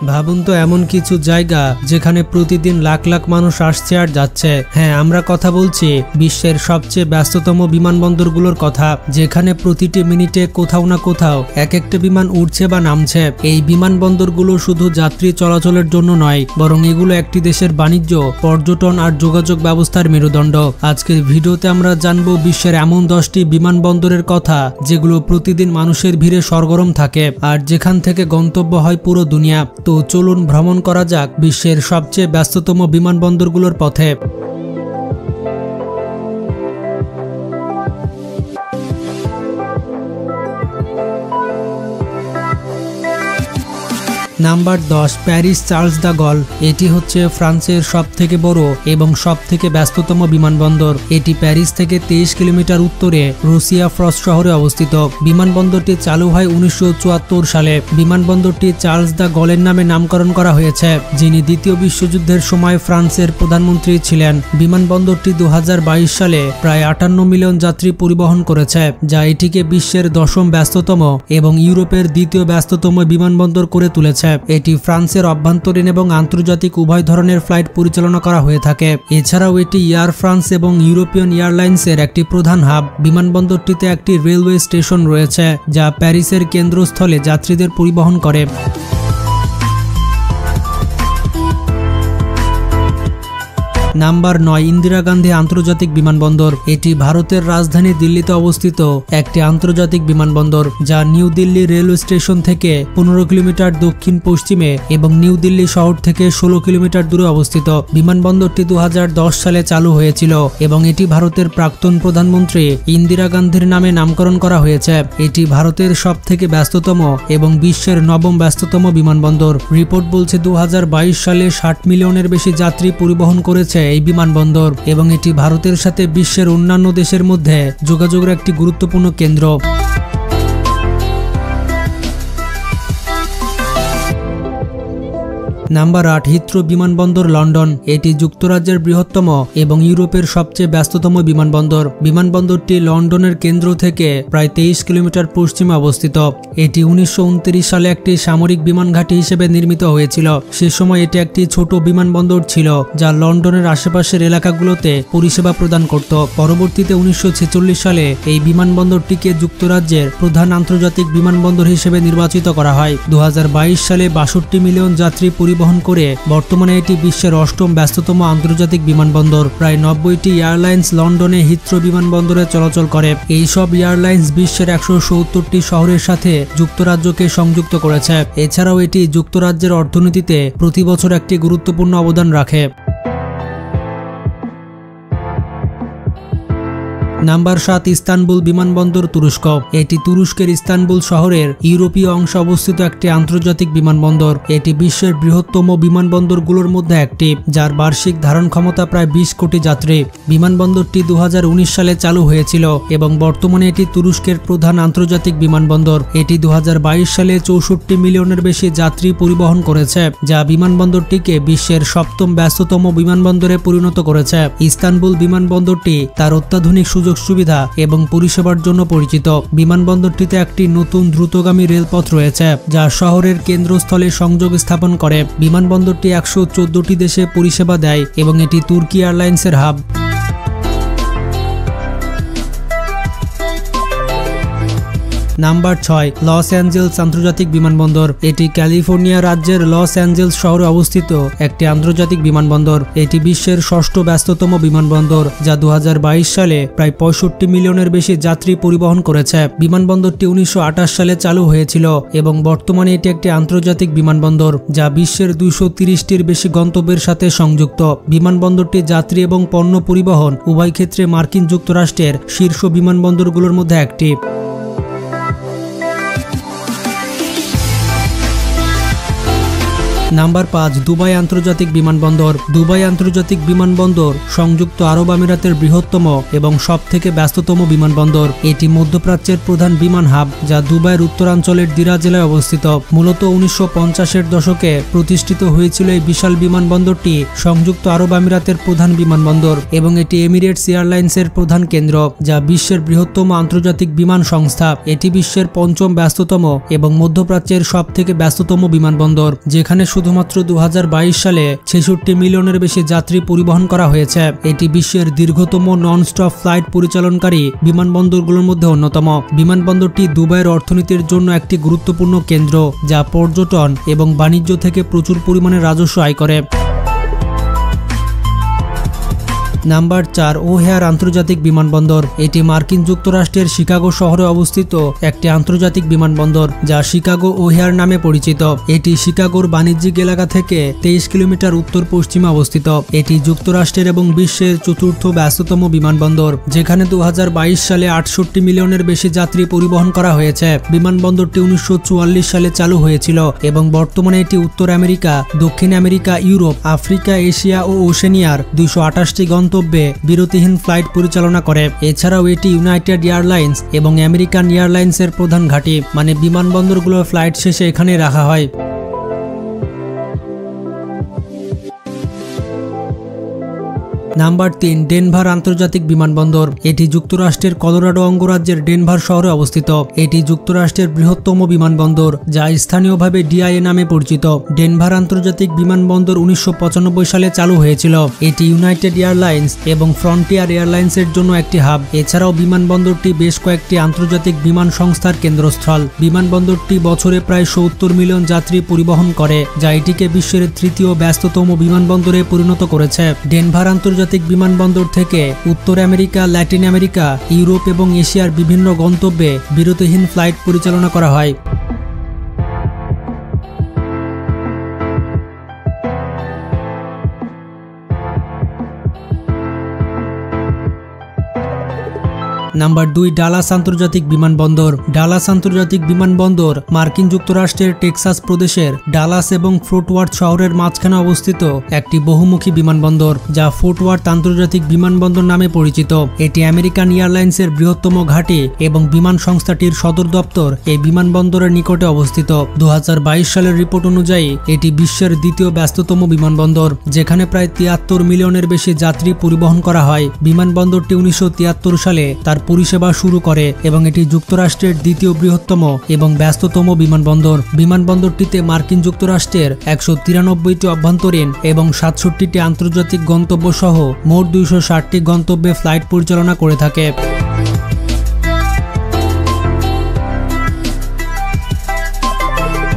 ভাবুন তো এমন কিছু জায়গা যেখানে প্রতিদিন লাখ লাখ মানুষ আসছে আর যাচ্ছে। হ্যাঁ, আমরা কথা বলছি বিশ্বের সবচেয়ে ব্যস্ততম বিমানবন্দরগুলোর কথা, যেখানে প্রতিটি মিনিটে কোথাও না কোথাও এক একটা বিমান উঠছে বা নামছে। এই বিমানবন্দরগুলো শুধু যাত্রী চলাচলের জন্য নয়, বরং এগুলো একটি দেশের বাণিজ্য, পর্যটন আর যোগাযোগ ব্যবস্থার মেরুদণ্ড। আজকের ভিডিওতে আমরা জানবো বিশ্বের এমন 10টি বিমানবন্দরের কথা যেগুলো প্রতিদিন মানুষের ভিড়ে সরগরম থাকে আর যেখান থেকে গন্তব্য হয় পুরো দুনিয়া। তো চলুন ভ্রমণ করা যাক বিশ্বের সবচেয়ে ব্যস্ততম বিমানবন্দরগুলোর পথে। নাম্বার 10, প্যারিস চার্লস দ্য গল। এটি হচ্ছে ফ্রান্সের সবথেকে বড় এবং সবথেকে ব্যস্ততম বিমানবন্দর। এটি প্যারিস থেকে 23 কিলোমিটার উত্তরে রুসিয়া ফ্রস্ট শহরে অবস্থিত। বিমানবন্দরটি চালু হয় 1974 সালে। বিমানবন্দরটি চার্লস দ্য গলের নামে নামকরণ করা হয়েছে, যিনি দ্বিতীয় বিশ্বযুদ্ধের সময় ফ্রান্সের প্রধানমন্ত্রী ছিলেন। বিমানবন্দরটি 2022 সালে প্রায় 58 মিলিয়ন যাত্রী পরিবহন করেছে, যা এটিকে বিশ্বের 10ম ব্যস্ততম এবং ইউরোপের দ্বিতীয় ব্যস্ততম বিমানবন্দর করে তুলেছে। এটি ফ্রান্সের অভ্যন্তরীণ এবং আন্তর্জাতিক উভয় ধরনের ফ্লাইট পরিচালনা করা হয়ে থাকে। এছাড়াও এটি এয়ার ফ্রান্স এবং ইউরোপিয়ান এয়ারলাইন্সের একটি প্রধান হাব। বিমানবন্দরটিতে একটি রেলওয়ে স্টেশন রয়েছে, যা প্যারিসের কেন্দ্রস্থলে যাত্রীদের পরিবহন করে। নাম্বার 9, ইন্দিরা গান্ধী আন্তর্জাতিক বিমানবন্দর। এটি ভারতের রাজধানী দিল্লিতে অবস্থিত একটি আন্তর্জাতিক বিমানবন্দর, যা নিউ দিল্লি রেলওয়ে স্টেশন থেকে 15 কিলোমিটার দক্ষিণ পশ্চিমে এবং নিউ দিল্লি শহর থেকে 16 কিলোমিটার দূরে অবস্থিত। বিমানবন্দরটি 2010 সালে চালু হয়েছিল এবং এটি ভারতের প্রাক্তন প্রধানমন্ত্রী ইন্দিরা গান্ধীর নামে নামকরণ করা হয়েছে। এটি ভারতের সবথেকে ব্যস্ততম এবং বিশ্বের 9ম ব্যস্ততম বিমানবন্দর। রিপোর্ট বলছে 2022 সালে 60 মিলিয়নের বেশি যাত্রী পরিবহন করেছে এই বিমানবন্দর এবং এটি ভারতের সাথে বিশ্বের অন্যান্য দেশের মধ্যে যোগাযোগের একটি গুরুত্বপূর্ণ কেন্দ্র। নাম্বার 8, হিথ্রো বিমানবন্দর লন্ডন। এটি যুক্তরাজ্যের বৃহত্তম এবং ইউরোপের সবচেয়ে ব্যস্ততম বিমানবন্দর। বিমানবন্দরটি লন্ডনের কেন্দ্র থেকে প্রায় 23 কিলোমিটার পশ্চিমে অবস্থিত। এটি 1929 সালে একটি সামরিক বিমান ঘাঁটি হিসেবে নির্মিত হয়েছিল। সে সময় এটি একটি ছোট বিমানবন্দর ছিল, যা লন্ডনের আশেপাশের এলাকাগুলোতে পরিষেবা প্রদান করত। পরবর্তীতে 1946 সালে এই বিমানবন্দরটিকে যুক্তরাজ্যের প্রধান আন্তর্জাতিক বিমানবন্দর হিসেবে নির্বাচিত করা হয়। 2022 সালে 62 মিলিয়ন যাত্রী পরিবহন করে বর্তমানে এটি বিশ্বের 8ম ব্যস্ততম আন্তর্জাতিক বিমানবন্দর। প্রায় 90টি এয়ারলাইন্স লন্ডনে হিথ্রো বিমানবন্দরে চলাচল করে। এই সব এয়ারলাইন্স বিশ্বের 170টি শহরের সাথে যুক্তরাজ্যকে সংযুক্ত করেছে। এছাড়াও এটি যুক্তরাজ্যের অর্থনীতিতে প্রতি বছর একটি গুরুত্বপূর্ণ অবদান রাখে। নাম্বার 7, ইস্তানবুল বিমানবন্দর তুরস্ক। এটি তুরস্কের ইস্তানবুল শহরের ইউরোপীয় অংশে অবস্থিত একটি আন্তর্জাতিক বিমানবন্দর। এটি বিশ্বের বৃহত্তম বিমানবন্দরগুলোর মধ্যে একটি, যার বার্ষিক ধারণ ক্ষমতা প্রায় 20 কোটি যাত্রী। বিমানবন্দরটি 2019 সালে চালু হয়েছিল এবং বর্তমানে এটি তুরস্কের প্রধান আন্তর্জাতিক বিমানবন্দর। এটি 2022 সালে 64 মিলিয়নের বেশি যাত্রী পরিবহন করেছে, যা বিমানবন্দরটিকে বিশ্বের 7ম ব্যস্ততম বিমানবন্দরে পরিণত করেছে। ইস্তানবুল বিমানবন্দরটি তার অত্যাধুনিক সুবিধা এবং পরিষেবার জন্য পরিচিত। বিমানবন্দরটিতে একটি নতুন দ্রুতগামী রেলপথ রয়েছে, যা শহরের কেন্দ্রস্থলে সংযোগ স্থাপন করে। বিমানবন্দরটি 114টি দেশে পরিষেবা দেয় এবং এটি তুর্কি এয়ারলাইন্সের হাব। নাম্বার 6, লস অ্যাঞ্জেলস আন্তর্জাতিক বিমানবন্দর। এটি ক্যালিফোর্নিয়া রাজ্যের লস অ্যাঞ্জেলস শহরে অবস্থিত একটি আন্তর্জাতিক বিমানবন্দর। এটি বিশ্বের 6ষ্ঠ ব্যস্ততম বিমানবন্দর, যা 2022 সালে প্রায় 65 মিলিয়নের বেশি যাত্রী পরিবহন করেছে। বিমানবন্দরটি 1928 সালে চালু হয়েছিল এবং বর্তমানে এটি একটি আন্তর্জাতিক বিমানবন্দর, যা বিশ্বের 230টির বেশি গন্তব্যের সাথে সংযুক্ত। বিমানবন্দরটি যাত্রী এবং পণ্য পরিবহন উভয় ক্ষেত্রে মার্কিন যুক্তরাষ্ট্রের শীর্ষ বিমানবন্দরগুলোর মধ্যে একটি। নাম্বার 5, দুবাই আন্তর্জাতিক বিমানবন্দর। দুবাই আন্তর্জাতিক বিমানবন্দর সংযুক্ত আরব আমিরাতের বৃহত্তম এবং সবথেকে ব্যস্ততম বিমানবন্দর। এটি মধ্যপ্রাচ্যের প্রধান বিমান হাব, যা দুবাইয়ের উত্তরাঞ্চলের দিরা জেলায় অবস্থিত। মূলত 1950-এর দশকে প্রতিষ্ঠিত হয়েছিল এই বিশাল বিমানবন্দরটি সংযুক্ত আরব আমিরাতের প্রধান বিমানবন্দর এবং এটি এমিরেটস এয়ারলাইন্সের প্রধান কেন্দ্র, যা বিশ্বের বৃহত্তম আন্তর্জাতিক বিমান সংস্থা। এটি বিশ্বের 5ম ব্যস্ততম এবং মধ্যপ্রাচ্যের সবথেকে ব্যস্ততম বিমানবন্দর, যেখানে শুধুমাত্র 2022 সালে 66 মিলিয়নের বেশি যাত্রী পরিবহন করা হয়েছে। এটি বিশ্বের দীর্ঘতম নন স্টপ ফ্লাইট পরিচালনকারী বিমানবন্দরগুলোর মধ্যে অন্যতম। বিমানবন্দরটি দুবাইয়ের অর্থনীতির জন্য একটি গুরুত্বপূর্ণ কেন্দ্র, যা পর্যটন এবং বাণিজ্য থেকে প্রচুর পরিমাণে রাজস্ব আয় করে। নাম্বার 4, ওহেয়ার আন্তর্জাতিক বিমানবন্দর। এটি মার্কিন যুক্তরাষ্ট্রের শিকাগো শহরে অবস্থিত একটি আন্তর্জাতিক বিমানবন্দর, যা শিকাগো ওহেয়ার নামে পরিচিত। এটি শিকাগোর বাণিজ্যিক এলাকা থেকে 23 কিলোমিটার উত্তর পশ্চিমে অবস্থিত। এটি যুক্তরাষ্ট্রের এবং বিশ্বের 4র্থ ব্যস্ততম বিমানবন্দর, যেখানে 2022 সালে 68 মিলিয়নের বেশি যাত্রী পরিবহন করা হয়েছে। বিমানবন্দরটি 1944 সালে চালু হয়েছিল এবং বর্তমানে এটি উত্তর আমেরিকা, দক্ষিণ আমেরিকা, ইউরোপ, আফ্রিকা, এশিয়া ও ওশেনিয়ার 228টি গন্তব্যে বিরতিহীন ফ্লাইট পরিচালনা করে। এছাড়াও এটি ইউনাইটেড এয়ারলাইন্স এবং আমেরিকান এয়ারলাইন্সের প্রধান ঘাঁটি, মানে বিমানবন্দরগুলোর ফ্লাইট শেষে এখানে রাখা হয়। নাম্বার 3, ডেনভার আন্তর্জাতিক বিমানবন্দর। এটি যুক্তরাষ্ট্রের কলোরাডো অঙ্গরাজ্যের ডেনভার শহরে অবস্থিত। এটি যুক্তরাষ্ট্রের বৃহত্তম বিমানবন্দর, যা স্থানীয়ভাবে ডিআইএ নামে পরিচিত। ডেনভার আন্তর্জাতিক বিমানবন্দর 1995 সালে চালু হয়েছিল। এটি ইউনাইটেড এয়ারলাইন্স এবং ফ্রন্টিয়ার এয়ারলাইন্সের জন্য একটি হাব। এছাড়াও বিমানবন্দরটি বেশ কয়েকটি আন্তর্জাতিক বিমান সংস্থার কেন্দ্রস্থল। বিমানবন্দরটি বছরে প্রায় 70 মিলিয়ন যাত্রী পরিবহন করে, যা এটিকে বিশ্বের 3য় ব্যস্ততম বিমানবন্দরে পরিণত করেছে। ডেনভার আন্তর্জাতিক বিমানবন্দর থেকে উত্তর আমেরিকা, ল্যাটিন আমেরিকা, ইউরোপ এবং এশিয়ার বিভিন্ন গন্তব্যে বিরতিহীন ফ্লাইট পরিচালনা করা হয়। নাম্বার 2, ডালাস আন্তর্জাতিক বিমানবন্দর। ডালাস আন্তর্জাতিক বিমানবন্দর মার্কিন যুক্তরাষ্ট্রের টেক্সাস প্রদেশের ডালাস এবং ফোর্ট ওয়ার্থ শহরের মাঝখানে অবস্থিত একটি বহুমুখী বিমানবন্দর, যা ফোর্ট ওয়ার্থ আন্তর্জাতিক বিমানবন্দর নামে পরিচিত। এটি আমেরিকান এয়ারলাইন্সের বৃহত্তম ঘাঁটি এবং বিমান সংস্থাটির সদর দপ্তর এই বিমানবন্দরের নিকটে অবস্থিত। 2022 সালের রিপোর্ট অনুযায়ী এটি বিশ্বের 2য় ব্যস্ততম বিমানবন্দর, যেখানে প্রায় 73 মিলিয়নের বেশি যাত্রী পরিবহন করা হয়। বিমানবন্দরটি 1973 সালে তার পরিষেবা শুরু করে এবং এটি যুক্তরাষ্ট্রের 2য় বৃহত্তম এবং ব্যস্ততম বিমানবন্দর। বিমানবন্দরটিতে মার্কিন যুক্তরাষ্ট্রের 193টি অভ্যন্তরীণ এবং 67টি আন্তর্জাতিক গন্তব্য সহ মোট 260টি গন্তব্যে ফ্লাইট পরিচালনা করে থাকে।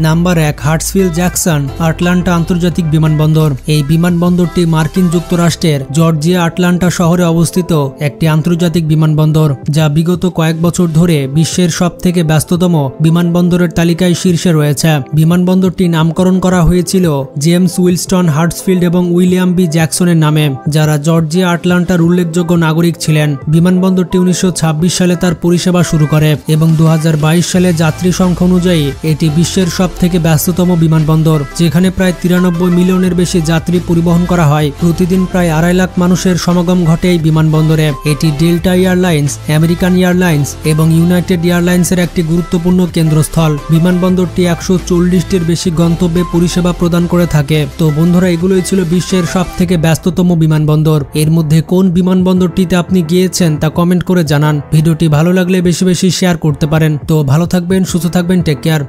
নাম্বার 1, হার্টসফিল্ড জ্যাকসন আটলান্টা আন্তর্জাতিক বিমানবন্দর। এই বিমানবন্দরটি মার্কিন যুক্তরাষ্ট্রের জর্জিয়া আটলান্টা শহরে অবস্থিত একটি আন্তর্জাতিক বিমানবন্দর, যা বিগত কয়েক বছর ধরে বিশ্বের সবথেকে ব্যস্ততম বিমানবন্দরের তালিকায় শীর্ষে রয়েছে। বিমানবন্দরটি নামকরণ করা হয়েছিল জেমস উইলস্টন হার্টসফিল্ড এবং উইলিয়াম বি জ্যাকসনের নামে, যারা জর্জিয়া আটলান্টার উল্লেখযোগ্য নাগরিক ছিলেন। বিমানবন্দরটি 1926 সালে তার পরিষেবা শুরু করে এবং 2022 সালে যাত্রী সংখ্যা অনুযায়ী এটি বিশ্বের সবথেকে ব্যস্ততম বিমানবন্দর, যেখানে প্রায় 93 মিলিয়নের বেশি যাত্রী পরিবহন করা হয়। প্রতিদিন প্রায় 2.5 লাখ মানুষের সমাগম ঘটে এই বিমানবন্দরে। এটি ডেল্টা এয়ারলাইন্স, আমেরিকান এয়ারলাইন্স এবং ইউনাইটেড এয়ারলাইন্সের একটি গুরুত্বপূর্ণ কেন্দ্রস্থল। বিমানবন্দরটি 140টির বেশি গন্তব্যে পরিষেবা প্রদান করে থাকে। তো বন্ধুরা, এগুলোই ছিল বিশ্বের সবথেকে ব্যস্ততম বিমানবন্দর। এর মধ্যে কোন বিমানবন্দরটিতে আপনি গিয়েছেন তা কমেন্ট করে জানান। ভিডিওটি ভালো লাগলে বেশি বেশি শেয়ার করতে পারেন। তো ভালো থাকবেন, সুস্থ থাকবেন, টেক কেয়ার।